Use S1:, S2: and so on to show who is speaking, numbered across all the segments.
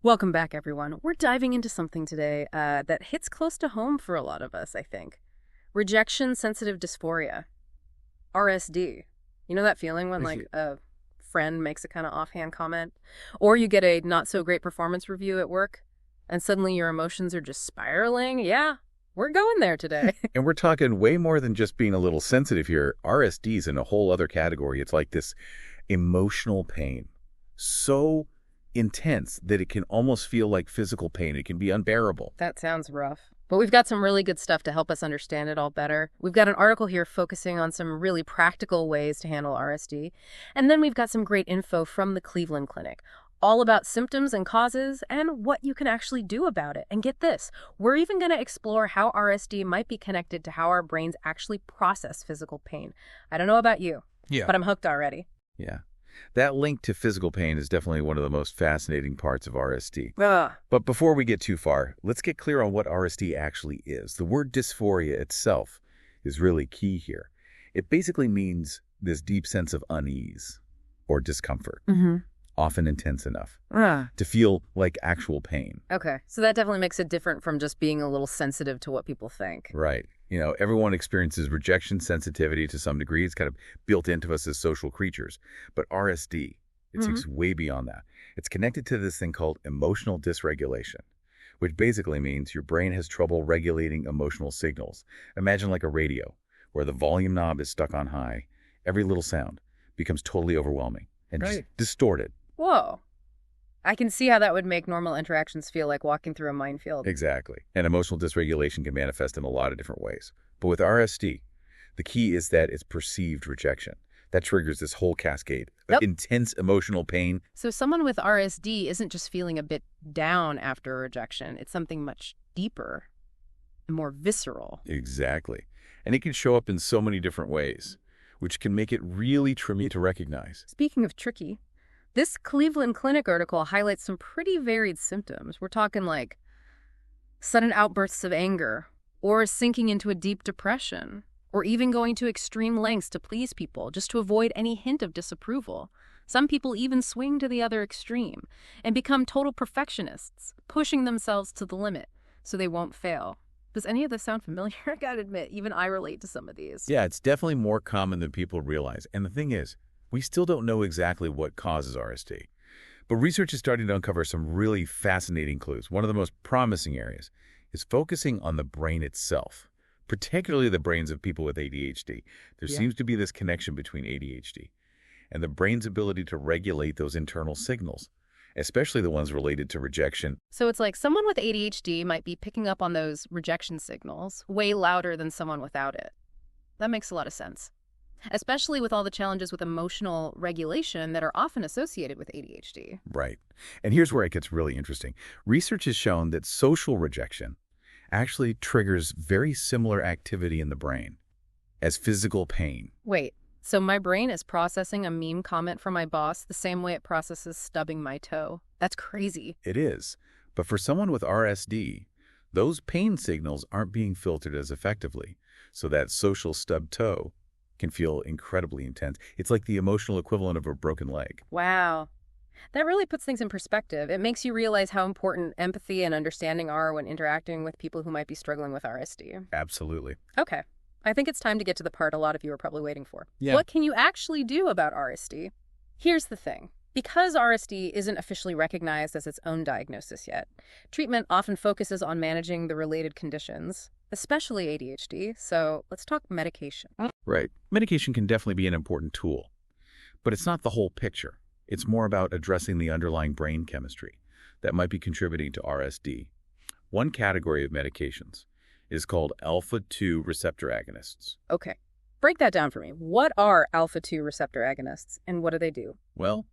S1: Welcome back, everyone. We're diving into something today that hits close to home for a lot of us, I think. Rejection-sensitive dysphoria, RSD. You know that feeling when, like, a friend makes a kind of offhand comment? Or you get a not-so-great performance review at work, and suddenly your emotions are just spiraling? Yeah, we're going there today.
S2: And we're talking way more than just being a little sensitive here. RSD is in a whole other category. It's like this emotional pain. So intense that it can almost feel like physical pain. It can be unbearable.
S1: That sounds rough. But we've got some really good stuff to help us understand it all better. We've got an article here focusing on some really practical ways to handle RSD. And then we've got some great info from the Cleveland Clinic, all about symptoms and causes and what you can actually do about it. And get this, we're even going to explore how RSD might be connected to how our brains actually process physical pain. I don't know about you, but I'm hooked already.
S2: Yeah. That link to physical pain is definitely one of the most fascinating parts of RSD.
S1: Ugh.
S2: But before we get too far, let's get clear on what RSD actually is. The word dysphoria itself is really key here. It basically means this deep sense of unease or discomfort, often intense enough to feel like actual pain.
S1: Okay, so that definitely makes it different from just being a little sensitive to what people think.
S2: Right. You know, everyone experiences rejection sensitivity to some degree. It's kind of built into us as social creatures. But RSD, it seeks way beyond that. It's connected to this thing called emotional dysregulation, which basically means your brain has trouble regulating emotional signals. Imagine like a radio, where the volume knob is stuck on high. Every little sound becomes totally overwhelming and just distorted.
S1: Whoa. I can see how that would make normal interactions feel like walking through a minefield.
S2: Exactly. And emotional dysregulation can manifest in a lot of different ways. But with RSD, the key is that it's perceived rejection. That triggers this whole cascade of intense emotional pain.
S1: So someone with RSD isn't just feeling a bit down after a rejection. It's something much deeper and more visceral.
S2: Exactly. And it can show up in so many different ways, which can make it really tricky to recognize.
S1: Speaking of tricky, this Cleveland Clinic article highlights some pretty varied symptoms. We're talking like sudden outbursts of anger, or sinking into a deep depression, or even going to extreme lengths to please people just to avoid any hint of disapproval. Some people even swing to the other extreme and become total perfectionists, pushing themselves to the limit so they won't fail. Does any of this sound familiar? I gotta admit, even I relate to some of these.
S2: Yeah, it's definitely more common than people realize. And the thing is, we still don't know exactly what causes RSD. But research is starting to uncover some really fascinating clues. One of the most promising areas is focusing on the brain itself, particularly the brains of people with ADHD. There seems to be this connection between ADHD and the brain's ability to regulate those internal signals, especially the ones related to rejection.
S1: So it's like someone with ADHD might be picking up on those rejection signals way louder than someone without it. That makes a lot of sense, especially with all the challenges with emotional regulation that are often associated with ADHD.
S2: Right. And here's where it gets really interesting. Research has shown that social rejection actually triggers very similar activity in the brain as physical pain.
S1: Wait, so my brain is processing a meme comment from my boss the same way it processes stubbing my toe? That's crazy.
S2: It is. But for someone with RSD, those pain signals aren't being filtered as effectively. So that social stub toe can feel incredibly intense. It's like the emotional equivalent of a broken leg.
S1: Wow. That really puts things in perspective. It makes you realize how important empathy and understanding are when interacting with people who might be struggling with RSD.
S2: Absolutely.
S1: Okay. I think it's time to get to the part a lot of you are probably waiting for.
S2: Yeah.
S1: What can you actually do about RSD? Here's the thing. Because RSD isn't officially recognized as its own diagnosis yet, treatment often focuses on managing the related conditions, especially ADHD, so let's talk medication.
S2: Right. Medication can definitely be an important tool, but it's not the whole picture. It's more about addressing the underlying brain chemistry that might be contributing to RSD. One category of medications is called alpha-2 receptor agonists.
S1: Okay. Break that down for me. What are alpha-2 receptor agonists, and what do they do?
S2: Well,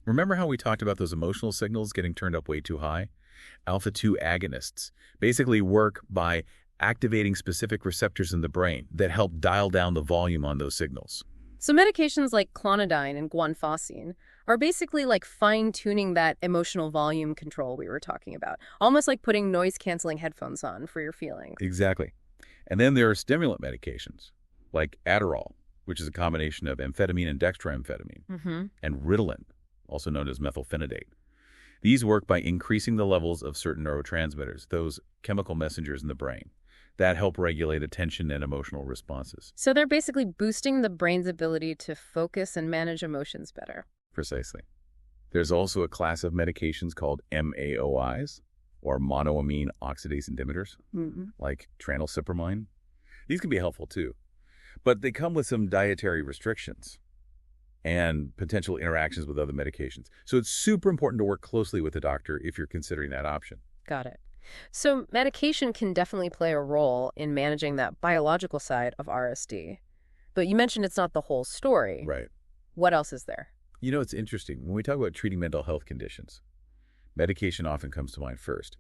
S2: remember how we talked about those emotional signals getting turned up way too high? Alpha-2 agonists basically work by activating specific receptors in the brain that help dial down the volume on those signals.
S1: So medications like clonidine and guanfacine are basically like fine-tuning that emotional volume control we were talking about, almost like putting noise-canceling headphones on for your feelings.
S2: Exactly. And then there are stimulant medications like Adderall, which is a combination of amphetamine and dextroamphetamine, and Ritalin, also known as methylphenidate. These work by increasing the levels of certain neurotransmitters, those chemical messengers in the brain, that help regulate attention and emotional responses.
S1: So they're basically boosting the brain's ability to focus and manage emotions better.
S2: Precisely. There's also a class of medications called MAOIs, or monoamine oxidase inhibitors, like tranylcypromine. These can be helpful too, but they come with some dietary restrictions and potential interactions with other medications. So it's super important to work closely with a doctor if you're considering that option.
S1: Got it. So medication can definitely play a role in managing that biological side of RSD. But you mentioned it's not the whole story.
S2: Right.
S1: What else is there?
S2: You know, it's interesting. When we talk about treating mental health conditions, medication often comes to mind first.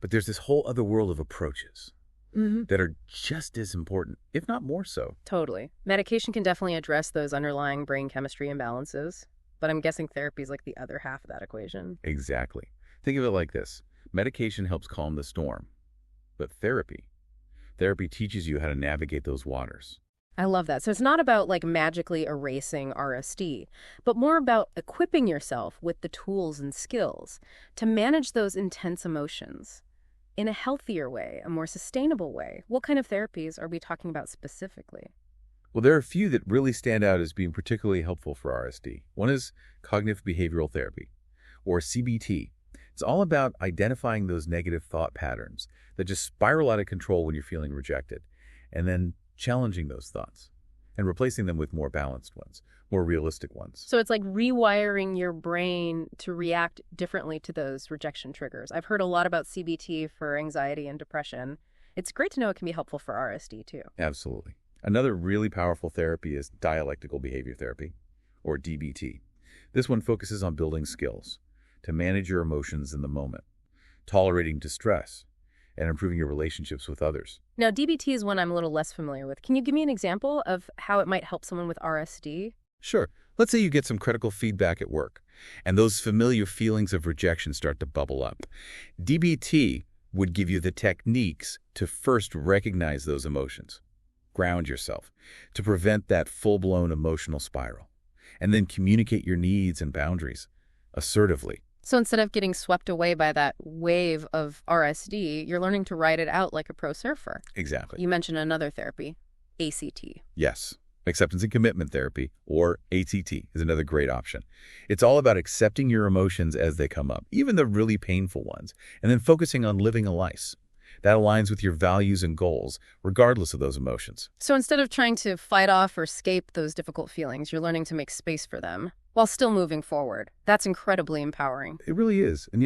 S2: But there's this whole other world of approaches that are just as important, if not more so.
S1: Totally. Medication can definitely address those underlying brain chemistry imbalances, but I'm guessing therapy is like the other half of that equation.
S2: Exactly. Think of it like this. Medication helps calm the storm, but therapy teaches you how to navigate those waters.
S1: I love that. So it's not about like magically erasing RSD, but more about equipping yourself with the tools and skills to manage those intense emotions in a healthier way, a more sustainable way. What kind of therapies are we talking about specifically?
S2: Well, there are a few that really stand out as being particularly helpful for RSD. One is cognitive behavioral therapy, or CBT. It's all about identifying those negative thought patterns that just spiral out of control when you're feeling rejected, and then challenging those thoughts and replacing them with more balanced ones, more realistic ones.
S1: So it's like rewiring your brain to react differently to those rejection triggers. I've heard a lot about CBT for anxiety and depression. It's great to know it can be helpful for RSD too.
S2: Absolutely. Another really powerful therapy is dialectical behavior therapy, or DBT. This one focuses on building skills to manage your emotions in the moment, tolerating distress, and improving your relationships with others.
S1: Now, DBT is one I'm a little less familiar with. Can you give me an example of how it might help someone with RSD?
S2: Sure. Let's say you get some critical feedback at work, and those familiar feelings of rejection start to bubble up. DBT would give you the techniques to first recognize those emotions, ground yourself, to prevent that full-blown emotional spiral, and then communicate your needs and boundaries assertively.
S1: So instead of getting swept away by that wave of RSD, you're learning to ride it out like a pro surfer.
S2: Exactly.
S1: You mentioned another therapy, ACT.
S2: Yes. Acceptance and commitment therapy, or ACT, is another great option. It's all about accepting your emotions as they come up, even the really painful ones, and then focusing on living a life that aligns with your values and goals, regardless of those emotions.
S1: So instead of trying to fight off or escape those difficult feelings, you're learning to make space for them while still moving forward. That's incredibly empowering.
S2: It really is. And,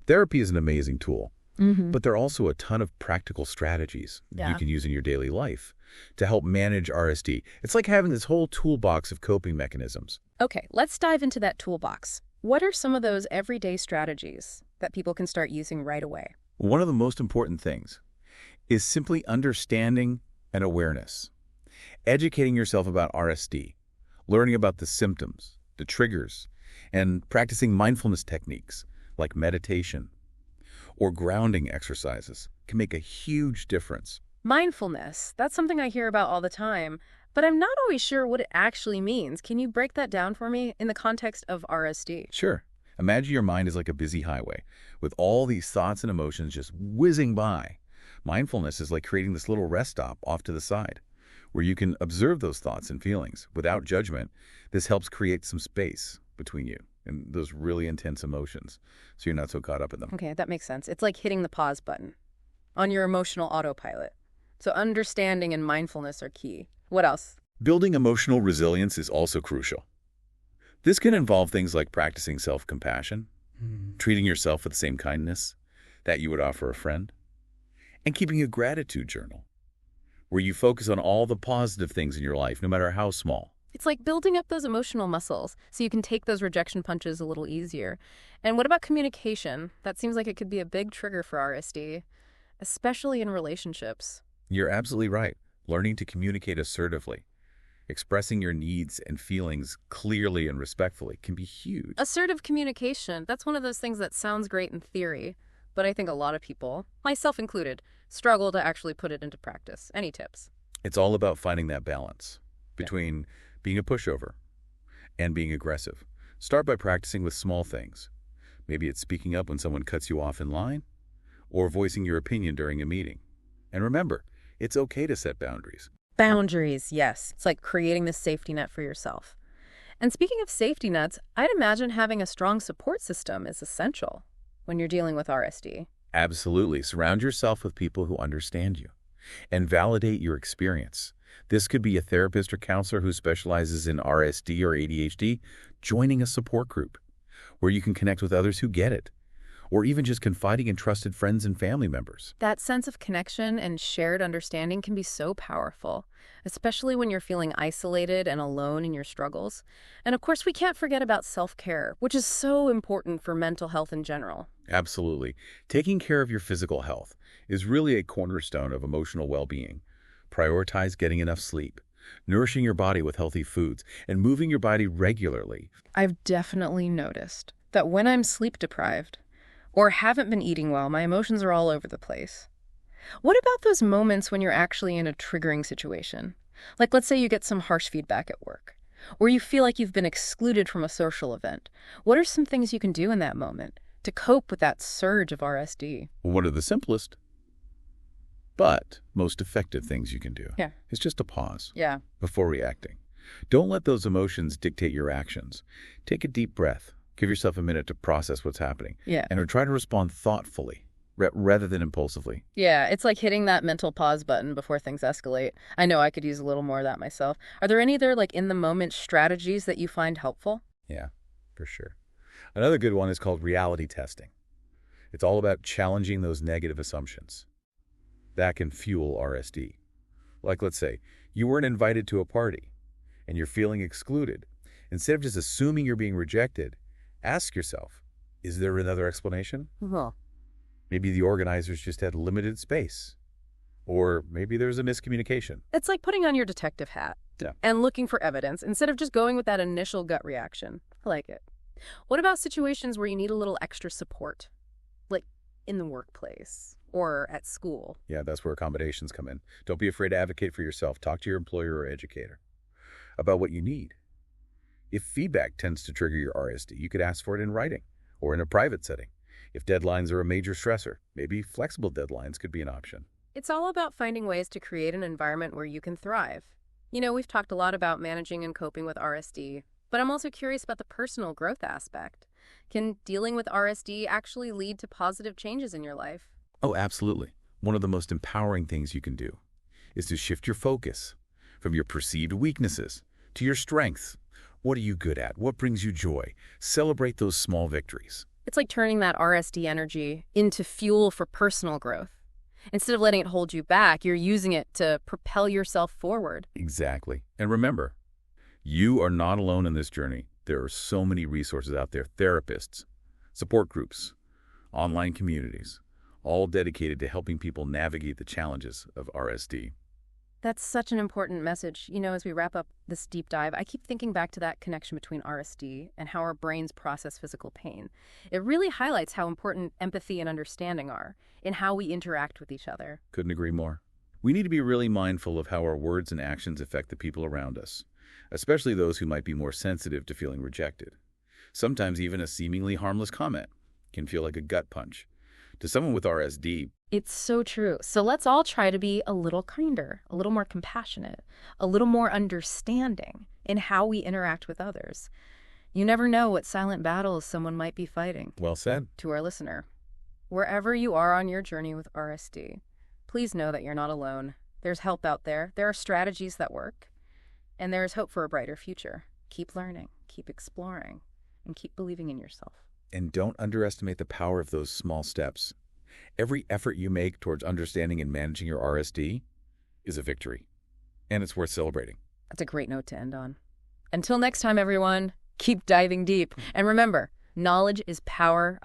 S2: therapy is an amazing tool, but there are also a ton of practical strategies you can use in your daily life to help manage RSD. It's like having this whole toolbox of coping mechanisms.
S1: Okay, let's dive into that toolbox. What are some of those everyday strategies that people can start using right away?
S2: One of the most important things is simply understanding and awareness. Educating yourself about RSD, learning about the symptoms, the triggers, and practicing mindfulness techniques like meditation or grounding exercises can make a huge difference.
S1: Mindfulness, that's something I hear about all the time, but I'm not always sure what it actually means. Can you break that down for me in the context of RSD?
S2: Sure. Imagine your mind is like a busy highway with all these thoughts and emotions just whizzing by. Mindfulness is like creating this little rest stop off to the side where you can observe those thoughts and feelings without judgment. This helps create some space between you and those really intense emotions so you're not so caught up in them.
S1: Okay, that makes sense. It's like hitting the pause button on your emotional autopilot. So understanding and mindfulness are key. What else?
S2: Building emotional resilience is also crucial. This can involve things like practicing self-compassion, treating yourself with the same kindness that you would offer a friend, and keeping a gratitude journal where you focus on all the positive things in your life, no matter how small.
S1: It's like building up those emotional muscles so you can take those rejection punches a little easier. And what about communication? That seems like it could be a big trigger for RSD, especially in relationships.
S2: You're absolutely right. Learning to communicate assertively, expressing your needs and feelings clearly and respectfully can be huge.
S1: Assertive communication, that's one of those things that sounds great in theory, but I think a lot of people, myself included, struggle to actually put it into practice. Any tips?
S2: It's all about finding that balance between being a pushover and being aggressive. Start by practicing with small things. Maybe it's speaking up when someone cuts you off in line, or voicing your opinion during a meeting. And remember, it's okay to set boundaries.
S1: Boundaries, yes. It's like creating this safety net for yourself. And speaking of safety nets, I'd imagine having a strong support system is essential when you're dealing with RSD.
S2: Absolutely. Surround yourself with people who understand you and validate your experience. This could be a therapist or counselor who specializes in RSD or ADHD, joining a support group where you can connect with others who get it, or even just confiding in trusted friends and family members.
S1: That sense of connection and shared understanding can be so powerful, especially when you're feeling isolated and alone in your struggles. And of course, we can't forget about self-care, which is so important for mental health in general.
S2: Absolutely. Taking care of your physical health is really a cornerstone of emotional well-being. Prioritize getting enough sleep, nourishing your body with healthy foods, and moving your body regularly.
S1: I've definitely noticed that when I'm sleep deprived or haven't been eating well, my emotions are all over the place. What about those moments when you're actually in a triggering situation? Like, let's say you get some harsh feedback at work, or you feel like you've been excluded from a social event. What are some things you can do in that moment to cope with that surge of RSD?
S2: One of the simplest, but most effective things you can do is just to pause before reacting. Don't let those emotions dictate your actions. Take a deep breath. Give yourself a minute to process what's happening. And try to respond thoughtfully rather than impulsively.
S1: Yeah, it's like hitting that mental pause button before things escalate. I know I could use a little more of that myself. Are there any other, like, in-the-moment strategies that you find helpful?
S2: Yeah, for sure. Another good one is called reality testing. It's all about challenging those negative assumptions. That can fuel RSD. Like, let's say, you weren't invited to a party and you're feeling excluded. Instead of just assuming you're being rejected, ask yourself, is there another explanation? Maybe the organizers just had limited space. Or maybe there's a miscommunication.
S1: It's like putting on your detective hat and looking for evidence instead of just going with that initial gut reaction. I like it. What about situations where you need a little extra support, like in the workplace or at school?
S2: Yeah, that's where accommodations come in. Don't be afraid to advocate for yourself. Talk to your employer or educator about what you need. If feedback tends to trigger your RSD, you could ask for it in writing or in a private setting. If deadlines are a major stressor, maybe flexible deadlines could be an option.
S1: It's all about finding ways to create an environment where you can thrive. You know, we've talked a lot about managing and coping with RSD, but I'm also curious about the personal growth aspect. Can dealing with RSD actually lead to positive changes in your life?
S2: Oh, absolutely. One of the most empowering things you can do is to shift your focus from your perceived weaknesses to your strengths. What are you good at? What brings you joy? Celebrate those small victories.
S1: It's like turning that RSD energy into fuel for personal growth. Instead of letting it hold you back, you're using it to propel yourself forward.
S2: Exactly. And remember, you are not alone in this journey. There are so many resources out there, therapists, support groups, online communities, all dedicated to helping people navigate the challenges of RSD.
S1: That's such an important message. You know, as we wrap up this deep dive, I keep thinking back to that connection between RSD and how our brains process physical pain. It really highlights how important empathy and understanding are in how we interact with each other.
S2: Couldn't agree more. We need to be really mindful of how our words and actions affect the people around us, especially those who might be more sensitive to feeling rejected. Sometimes even a seemingly harmless comment can feel like a gut punch. To someone with RSD,
S1: it's so true. So let's all try to be a little kinder, a little more compassionate, a little more understanding in how we interact with others. You never know what silent battles someone might be fighting.
S2: Well said.
S1: To our listener, wherever you are on your journey with RSD, please know that you're not alone. There's help out there. There are strategies that work, and there is hope for a brighter future. Keep learning, keep exploring, and keep believing in yourself.
S2: And don't underestimate the power of those small steps. Every effort you make towards understanding and managing your RSD is a victory, and it's worth celebrating.
S1: That's a great note to end on. Until next time, everyone, keep diving deep. And remember, knowledge is power.